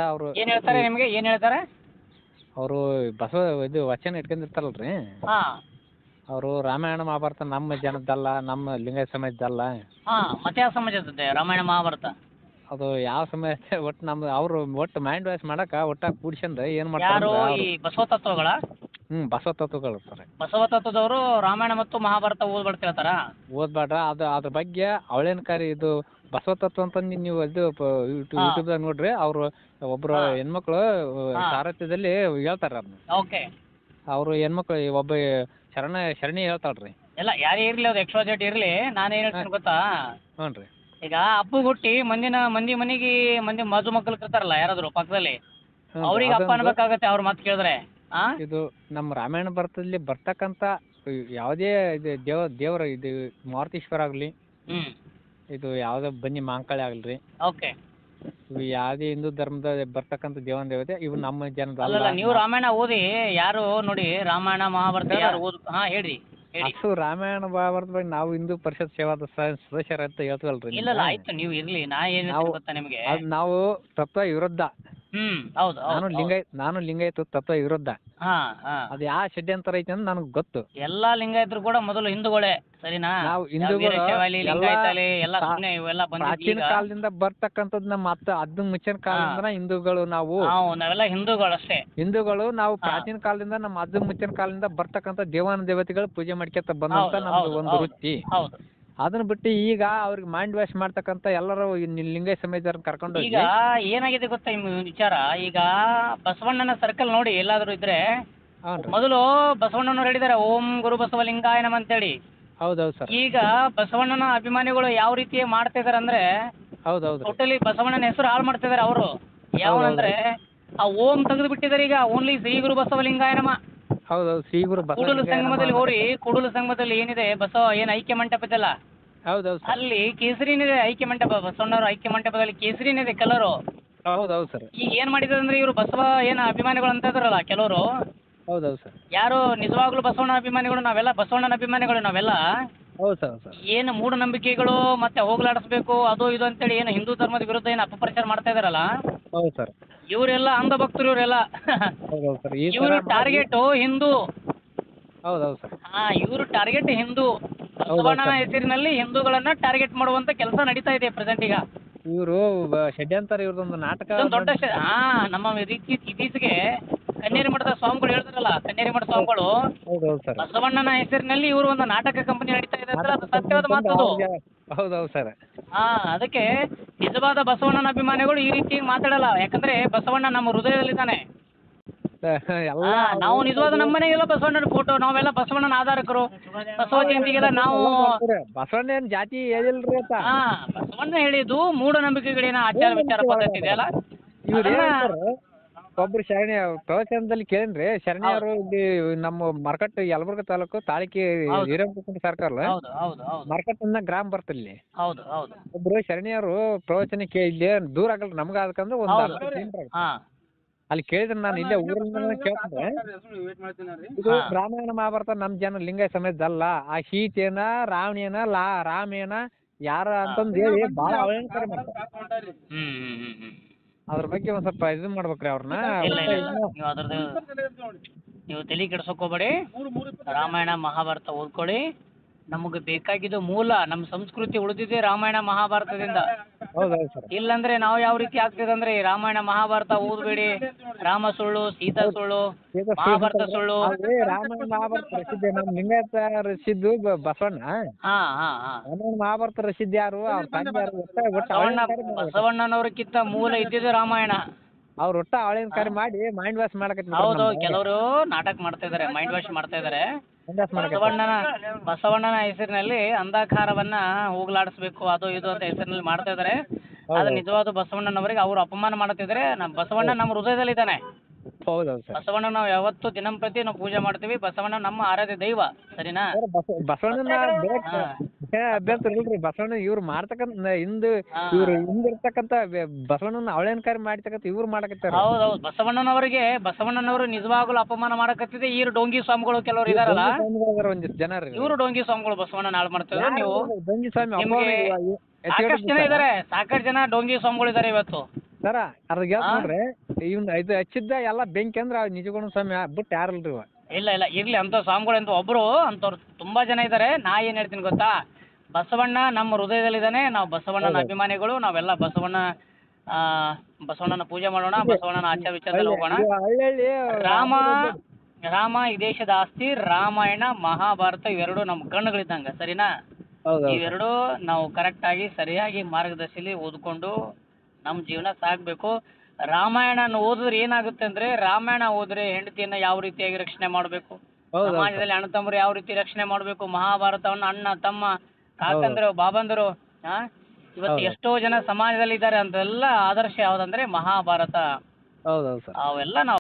ಅವರು ಏನು ಹೇಳ್ತಾರೆ ನಿಮಗೆ, ಏನು ಹೇಳ್ತಾರೆ? ಅವರು ಬಸವ ಇದು ವಚನ ಇಟ್ಕೊಂಡಿರ್ತಾರಲ್ರಿ, ಹಾಂ ಅವರು ರಾಮಾಯಣ ಮಹಾಭಾರತ ನಮ್ಮ ಜನದ್ದಲ್ಲ, ನಮ್ಮ ಲಿಂಗಾಯತ ಸಮಾಜದ್ದಲ್ಲ, ಹಾಂ. ಮತ್ತೆ ಯಾವ ಸಮಾಜದ ರಾಮಾಯಣ ಮಹಾಭಾರತ? ಅದು ಯಾವ ಸಮಾಜ ಒಟ್ಟು ನಮ್ದು ಅವರು ಒಟ್ಟು ಮೈಂಡ್ ವಾಶ್ ಮಾಡಕ್ಕೆ ಒಟ್ಟಾಗಿ ಕೂಡ್ಸ್ಕೊಂಡು ಏನು ಯಾರು ಮಾಡ್ತಾರೆ ಈ ಅವರು ಬಸವ ತತ್ವಗಳ? ಬಸವ ತತ್ವಗಳು ಇರ್ತಾರೆ. ಬಸವ ತತ್ವದವರು ರಾಮಾಯಣ ಮತ್ತು ಮಹಾಭಾರತ ಓದ್ಬಾರ್ದು ಹೇಳ್ತಾರಾ? ಓದ್ಬೇಡ್ರ ಅದು ಅದ್ರ ಬಗ್ಗೆ ಅವಳೇನಕಾರಿ ಇದು ಬಸವ ತತ್ವ ಅಂತ ನೀವು ಇದು ಯೂಟ್ಯೂಬ್ದಾಗ ನೋಡ್ರಿ, ಅವರು ಒಬ್ಬರು ಹೆಣ್ಮಕ್ಳು ಸಾರಥ್ಯದಲ್ಲಿ ಹೇಳ್ತಾರೆ ಅದನ್ನ. ಓಕೆ. ಅವರು ಹೆಣ್ಮಕ್ಳು ಒಬ್ಬ ಶರಣಿ ಹೇಳ್ತಾಳ್ರಿ. ಎಲ್ಲ ಯಾರೇ ಇರಲಿ, ಅದು ಎಕ್ಸ್ಟ್ರಾ ಇರಲಿ, ನಾನೇನು ಹೇಳ್ತೀನಿ ಗೊತ್ತಾ? ಹ್ಞೂ ರೀ. ಈಗ ಅಪ್ಪು ಹುಟ್ಟಿ ಮಂದಿ ಮನೆಗೆ ಮಂದಿ ಮಧು ಮಕ್ಕಳು ಇರ್ತಾರಲ್ಲ ಯಾರಾದ್ರು ಪಕ್ಕದಲ್ಲಿ, ಅವ್ರಿಗೆ ಅಪ್ಪ ಅನ್ಬೇಕಾಗತ್ತೆ ಅವ್ರ ಮಾತು ಕೇಳಿದ್ರೆ. ಇದು ನಮ್ಮ ರಾಮಾಯಣ ಭಾರತದಲ್ಲಿ ಬರ್ತಕ್ಕಂಥ ಯಾವುದೇ ಇದು ದೇವರ ಇದು ಮಾರುತೀಶ್ವರ ಆಗಲಿ, ಇದು ಯಾವುದೇ ಬನ್ನಿ ಮಾಂಕಾಳಿ ಆಗಲ್ರಿ, ಓಕೆ, ಇವು ಯಾವುದೇ ಹಿಂದೂ ಧರ್ಮದ ಬರ್ತಕ್ಕಂಥ ದೇವನ ದೇವತೆ ಇವು ನಮ್ಮ ಜನದ ಅಲ್ಲ. ನೀವು ರಾಮಾಯಣ ಓದಿ ಯಾರು ನೋಡಿ, ರಾಮಾಯಣ ಮಹಾಭಾರತ ಯಾರು ಓದ್ ಹೇಳಿ. ಅಷ್ಟು ರಾಮಾಯಣ ಮಹಾಭಾರತ ಬಗ್ಗೆ ನಾವು ಹಿಂದೂ ಪರಿಷತ್ ಸೇವಾದ ಸದಸ್ಯರ ಅಂತ ಹೇಳ್ತೀವಲ್ರಿ. ಇಲ್ಲ ಆಯ್ತು, ನೀವು ಇರ್ಲಿ, ನಾ ಏನು ಗೊತ್ತಾ ನಿಮಗೆ, ನಾವು ತತ್ವ ವಿರುದ್ಧ. ಹೌದು. ನಾನು ಲಿಂಗಾಯತ ತತ್ವ ವಿರುದ್ಧ. ಅದು ಯಾವ ಷಡ್ಯಂತರ ಐತೆ ಅಂತ ನನಗೆ ಗೊತ್ತು. ಎಲ್ಲಾ ಲಿಂಗಾಯತರು ಕೂಡ ಮೊದಲು ಹಿಂದೂಗಳೇ, ಸರಿನಾ? ನಾವು ಹಿಂದೂಗಳು ಪ್ರಾಚೀನ ಕಾಲದಿಂದ ಬರ್ತಕ್ಕಂಥದ್ದು ನಮ್ಮ ಅದ್ದು ಮುಚ್ಚಿನ ಕಾಲದಿಂದ ಹಿಂದೂಗಳು ನಾವೆಲ್ಲ ಹಿಂದೂಗಳು ಅಷ್ಟೇ. ಹಿಂದೂಗಳು ನಾವು ಪ್ರಾಚೀನ ಕಾಲದಿಂದ ನಮ್ಮ ಅದ್ದು ಮುಚ್ಚಿನ ಕಾಲದಿಂದ ಬರ್ತಕ್ಕಂಥ ದೇವಾನ ದೇವತೆಗಳು ಪೂಜೆ ಮಾಡ್ಕೊತ ಬಂದಂತ ನಮ್ದು ಒಂದು ವೃತ್ತಿ. ಅದನ್ನ ಬಿಟ್ಟು ಈಗ ಅವ್ರಿಗೆ ಮೈಂಡ್ ವಾಶ್ ಮಾಡ್ತಕ್ಕಂಥ ಎಲ್ಲರೂ ಲಿಂಗಾಯತ ಸಮಾಜದವ್ರನ್ನ ಕರ್ಕೊಂಡು ಈಗ ಏನಾಗಿದೆ ಗೊತ್ತಾ ವಿಚಾರ? ಈಗ ಬಸವಣ್ಣನ ಸರ್ಕಲ್ ನೋಡಿ ಎಲ್ಲಾದ್ರೂ ಇದ್ರೆ, ಮೊದಲು ಬಸವಣ್ಣನವ್ರು ಹೇಳಿದಾರೆ ಓಂ ಗುರು ಬಸವಲಿಂಗಾಯ ನಮಃ ಅಂತೇಳಿ. ಹೌದೌದು ಸರ್. ಈಗ ಬಸವಣ್ಣನ ಅಭಿಮಾನಿಗಳು ಯಾವ ರೀತಿ ಮಾಡ್ತಾ ಇದಾರೆ ಅಂದ್ರೆ, ಹೌದೌದು, ಟೋಟಲಿ ಬಸವಣ್ಣನ ಹೆಸರು ಹಾಳು ಮಾಡ್ತಾ ಇದಾರೆ ಅವರು. ಯಾವಂದ್ರೆ ಆ ಓಂ ತೆಗೆದು ಬಿಟ್ಟಿದ್ದಾರೆ ಈಗ, ಓನ್ಲಿ ಶ್ರೀ ಗುರು ಬಸವಲಿಂಗಾಯ ನಮಃ. ಹೌದೌದು, ಶ್ರೀ ಗುರು ಕೂಡಲ ಸಂಗಮದಲ್ಲಿ ಹೋರಿ, ಕೂಡಲ ಸಂಗಮದಲ್ಲಿ ಏನಿದೆ ಬಸವ ಏನು ಐಕ್ಯ ಮಂಟಪ ಇದೆಲ್ಲ, ಹೌದೌದು, ಅಲ್ಲಿ ಕೇಸರಿನಿದೆ ಐಕ್ಯ ಮಂಟಪ. ಬಸವಣ್ಣವ್ರ ಐಕ್ಯ ಮಂಟಪದಲ್ಲಿ ಕೇಸರಿನಿದೆ ಕಲರು. ಹೌದೌದು ಸರ್. ಈಗ ಏನ್ ಮಾಡಿದ್ದಾರೆ ಅಂದ್ರೆ ಇವರು ಬಸವ ಏನು ಅಭಿಮಾನಿಗಳು ಅಂತ ಇದಾರಲ್ಲ ಕೆಲವರು, ಹೌದೌದು ಸರ್, ಯಾರು ನಿಜವಾಗ್ಲೂ ಬಸವಣ್ಣ ಅಭಿಮಾನಿಗಳು ನಾವೆಲ್ಲ, ಬಸವಣ್ಣನ ಅಭಿಮಾನಿಗಳು ನಾವೆಲ್ಲ, ಹೌದು ಸರ್ ಸರ್, ಏನು ಮೂಢನಂಬಿಕೆಗಳು ಮತ್ತೆ ಹೋಗ್ಲಾಡಿಸ್ಬೇಕು ಅದು ಇದು ಅಂತೇಳಿ ಏನು ಹಿಂದೂ ಧರ್ಮದ ವಿರುದ್ಧ ಏನು ಅಪಪ್ರಚಾರ ಮಾಡ್ತಾ ಇದಾರಲ್ಲ, ಹೌದು ಸರ್, ಇವರೆಲ್ಲ ಅಂಧ ಭಕ್ತರು ಇವರೆಲ್ಲ. ಇವರು ಟಾರ್ಗೆಟ್ ಹಿಂದೂ. ಹೌದೌದು ಸರ್. ಇವರು ಟಾರ್ಗೆಟ್ ಹಿಂದೂ. ಬಸವಣ್ಣನ ಹೆಸರಿನಲ್ಲಿ ಹಿಂದೂಗಳನ್ನ ಟಾರ್ಗೆಟ್ ಮಾಡುವಂತ ಕೆಲಸ ನಡೀತಾ ಇದೆ ಪ್ರೆಸೆಂಟ್ ಈಗ. ಇವರು ಷಡ್ಯಂತರ, ಇವ್ರದೊಂದು ನಾಟಕ ದೊಡ್ಡ ನಮ್ಮ ಇತ್ತೀಚೆಗೆ ಕನ್ನೇರಿ ಮಠದ ಸ್ವಾಮಿಗಳು ಹೇಳ್ತಾರಲ್ಲ, ಕನ್ನೇರಿ ಮಠ ಸ್ವಾಮಿಗಳು, ಬಸವಣ್ಣನ ಹೆಸರಿನಲ್ಲಿ ಇವರು ಒಂದು ನಾಟಕ ಕಂಪನಿ ನಡೀತಾ ಇದೆ ಅಂತ, ಅದು ಸತ್ಯವಾದ ಮಾತು. ಹೌದೌದು ಸರ್. ಅದಕ್ಕೆ ನಿಜವಾದ ಬಸವಣ್ಣನ ಅಭಿಮಾನಿಗಳು ಈ ರೀತಿ ಮಾತಾಡಲ್ಲ, ಯಾಕಂದ್ರೆ ಬಸವಣ್ಣ ನಮ್ಮ ಹೃದಯದಲ್ಲಿದ್ದಾನೆ. ನಾವು ನಿಜವಾದ ನಮ್ಮ ಮನೆಗೆಲ್ಲ ಬಸವಣ್ಣನ ಫೋಟೋ, ನಾವೆಲ್ಲ ಬಸವಣ್ಣನ ಆಧಾರಕರು. ಬಸವ ಜಯಂತಿಗೆಲ್ಲ ನಾವು ಬಸವಣ್ಣ ಜಾತಿ ಹೇಳಿಲ್ರಿ ಅಂತ. ಬಸವಣ್ಣ ಹೇಳಿದ್ದು ಮೂಢನಂಬಿಕೆಗಳೇನ ಆಚಾರ ವಿಚಾರ ಪದ್ಧತಿ ಇದೆಯಲ್ಲ. ಒಬ್ರು ಶರಣ್ಯ ಪ್ರವಚನದಲ್ಲಿ ಕೇಳಿನ್ರಿ, ಶರಣ್ಯರು ಇಲ್ಲಿ ನಮ್ಮ ಮರಕಟ್ಟು ಯಲಬುರ್ಗ ತಾಲೂಕು ತಾಳಿಕಿ ಹಿರೇಮಠ ಸರ್ಕಾರ ಮರಕಟ್ಟಿಂದ ಗ್ರಾಮ ಬರ್ತಲ್ಲಿ. ಒಬ್ರು ಶರಣ್ಯರು ಪ್ರವಚನ ಇಲ್ಲಿ ದೂರ ಆಗಲ್ರಿ ನಮ್ಗ, ಅದಕ್ಕಂದ್ರೆ ಒಂದು ಅಲ್ಲಿ ಕೇಳಿದ್ರೆ ನಾನು ಇಲ್ಲೇ ಊರಿನ ಕೇಳ್ತೇನೆ. ಇದು ರಾಮಾಯಣ ಮಹಾಭಾರತ ನಮ್ಮ ಜನ ಲಿಂಗಾಯತ ಸಮೇತದಲ್ಲ, ಆ ಸೀತೆನ ರಾವಣಿಯನ ರಾಮೇನ ಯಾರ ಅಂತಂದು ಹೇಳಿ ಭಾಳ ಅವಹೇಳನಕಾರಿ ಮಾಡ್ತಾರೆ. ಅದ್ರ ಬಗ್ಗೆ ಒಂದ್ ಸ್ವಲ್ಪ ಇದು ಮಾಡ್ಬೇಕ್ರಿ ಅವ್ರನ್ನ. ನೀವು ತಲೆ ಕೆಡ್ಸೋಕೋಬೇಡಿ, ರಾಮಾಯಣ ಮಹಾಭಾರತ ಓದ್ಕೊಳ್ಳಿ. ನಮಗೆ ಬೇಕಾಗಿದ್ದು ಮೂಲ ನಮ್ಮ ಸಂಸ್ಕೃತಿ ಉಳಿದಿದೆ ರಾಮಾಯಣ ಮಹಾಭಾರತದಿಂದ. ಇಲ್ಲಂದ್ರೆ ನಾವು ಯಾವ ರೀತಿ ಆಗ್ತದೆ ಅಂದ್ರೆ, ರಾಮಾಯಣ ಮಹಾಭಾರತ ಓದ್ಬೇಡಿ, ರಾಮ ಸುಳ್ಳು, ಸೀತಾ ಸುಳ್ಳು, ಮಹಾಭಾರತ ಸುಳ್ಳು. ರಾಮಾಯಣ ಮಹಾಭಾರತ ರಸಿದ್ದೆ ನಮ್ಮ ಲಿಂಗಾಯತ ರಸಿದ್ದು ಬಸವಣ್ಣ. ರಾಮಾಯಣ ಮಹಾಭಾರತ ರಸಿದ್ದ ಯಾರು? ಬಸವಣ್ಣನವ್ರಕ್ಕಿಂತ ಮೂಲ ಇದ್ದಿದ್ದು ರಾಮಾಯಣ. ಅವ್ರು ಒಟ್ಟ ಅವಳೇನಕಾರಿ ಮಾಡಿ ಮೈಂಡ್ ವಾಶ್ ಮಾಡಕತ್ತಾರೆ. ಹೌದು, ಕೆಲವರು ನಾಟಕ ಮಾಡ್ತಾ ಇದಾರೆ, ಮೈಂಡ್ ವಾಶ್ ಮಾಡ್ತಾ ಇದಾರೆ. ಬಸವಣ್ಣನ ಹೆಸರಿನಲ್ಲಿ ಅಂಧಾಕಾರವನ್ನ ಹೋಗ್ಲಾಡಿಸ್ಬೇಕು ಅದು ಇದು ಅಂತ ಹೆಸರಿನಲ್ಲಿ ಮಾಡ್ತಾ ಇದಾರೆ. ಅದು ನಿಜವಾದ ಬಸವಣ್ಣನವರಿಗೆ ಅವರು ಅಪಮಾನ ಮಾಡ್ತಿದ್ದಾರೆ. ಬಸವಣ್ಣ ನಮ್ಮ ಹೃದಯದಲ್ಲಿದ್ದಾನೆ. ಬಸವಣ್ಣ ನಾವು ಯಾವತ್ತು ದಿನಂಪ್ರತಿ ನಾವು ಪೂಜೆ ಮಾಡ್ತೀವಿ. ಬಸವಣ್ಣ ನಮ್ಮ ಆರಾಧ್ಯ ದೈವ, ಸರಿನಾ? ಬಸವಣ್ಣನ ಅಭ್ಯಂತರ ಇಲ್ರಿ. ಬಸವಣ್ಣ ಇವ್ರು ಮಾಡ್ತಕ್ಕಂಥ ಹಿಂದಿರ್ತಕ್ಕಂಥ ಬಸವಣ್ಣನ ಅವಳೇನಕಾರಿ ಮಾಡ್ತಕ್ಕಂಥ ಇವ್ರು ಮಾಡಕತ್ತಾರ. ಹೌದೌದು, ಬಸವಣ್ಣನವರು ನಿಜವಾಗ್ಲೂ ಅಪಮಾನ ಮಾಡಕತ್ತಿದೆ. ಈ ಡೋಂಗಿ ಸ್ವಾಮಿಗಳು ಕೆಲವರು ಇದಾರಲ್ಲ, ಒಂದಿಷ್ಟು ಜನ ಇವರು ಡೋಂಗಿ ಸ್ವಾಮಿಗಳು ಬಸವಣ್ಣ ಹಾಳು ಮಾಡ್ತಿದ್ರು. ನೀವು ಡೋಂಗಿ ಸ್ವಾಮಿ ಸಾಕಷ್ಟು ಜನ ಇದಾರೆ, ಸಾಕಷ್ಟು ಜನ ಡೋಂಗಿ ಸ್ವಾಮಿಗಳು ಇದಾರೆ ಇವತ್ತು. ಸರ ಅದ್ರಾಗ ನೋಡ್ರಿ ಇವ್ನ ಇದು ಹಚ್ಚಿದ್ದ ಎಲ್ಲ ಬೆಂಕಿ ಅಂದ್ರೆ ನಿಜಗುಣ ಸ್ವಾಮಿ ಬಿಟ್ಟು ಯಾರಲ್ರಿ ಇವ. ಇಲ್ಲ ಇಲ್ಲ ಇರ್ಲಿ ಅಂತ ಸ್ವಾಮಿಗಳು ಅಂತ ಒಬ್ರು ಅಂತವ್ರು ತುಂಬಾ ಜನ ಇದ್ದಾರೆ. ನಾ ಏನ್ ಹೇಳ್ತೀನಿ ಗೊತ್ತಾ, ಬಸವಣ್ಣ ನಮ್ಮ ಹೃದಯದಲ್ಲಿದ್ದಾನೆ. ನಾವು ಬಸವಣ್ಣನ ಅಭಿಮಾನಿಗಳು. ನಾವೆಲ್ಲ ಬಸವಣ್ಣನ ಪೂಜೆ ಮಾಡೋಣ, ಬಸವಣ್ಣನ ಆಚಾರ ವಿಚಾರದಲ್ಲಿ ಹೋಗೋಣ. ಹಳ್ಳಿ ರಾಮ ಈ ದೇಶದ ಆಸ್ತಿ, ರಾಮಾಯಣ ಮಹಾಭಾರತ ಇವೆರಡು ನಮ್ಮ ಕಣ್ಣುಗಳಿದ್ದಂಗ, ಸರಿನಾ? ಇವೆರಡು ನಾವು ಕರೆಕ್ಟ್ ಆಗಿ ಸರಿಯಾಗಿ ಮಾರ್ಗದರ್ಶಿಲಿ ಓದ್ಕೊಂಡು ನಮ್ಮ ಜೀವನ ಸಾಗ್ಬೇಕು. ರಾಮಾಯಣ ಓದಿದ್ರೆ ಏನಾಗುತ್ತೆ ಅಂದ್ರೆ, ರಾಮಾಯಣ ಓದಿದ್ರೆ ಹೆಂಡತಿಯನ್ನ ಯಾವ ರೀತಿಯಾಗಿ ರಕ್ಷಣೆ ಮಾಡಬೇಕು, ಸಮಾಜದಲ್ಲಿ ಅಣ್ಣ ತಮ್ಮರು ಯಾವ ರೀತಿ ರಕ್ಷಣೆ ಮಾಡಬೇಕು, ಮಹಾಭಾರತವನ್ನ ಅಣ್ಣ ತಮ್ಮ ಕಾಕಂದರು ಬಾಬಂದರು ಇವತ್ತು ಎಷ್ಟೋ ಜನ ಸಮಾಜದಲ್ಲಿ ಇದ್ದಾರೆ ಅಂತೆಲ್ಲ ಆದರ್ಶ ಯಾವ್ದಂದ್ರೆ ಮಹಾಭಾರತ. ಹೌದೌದು ಸರ್. ಅವೆಲ್ಲ ನಾವು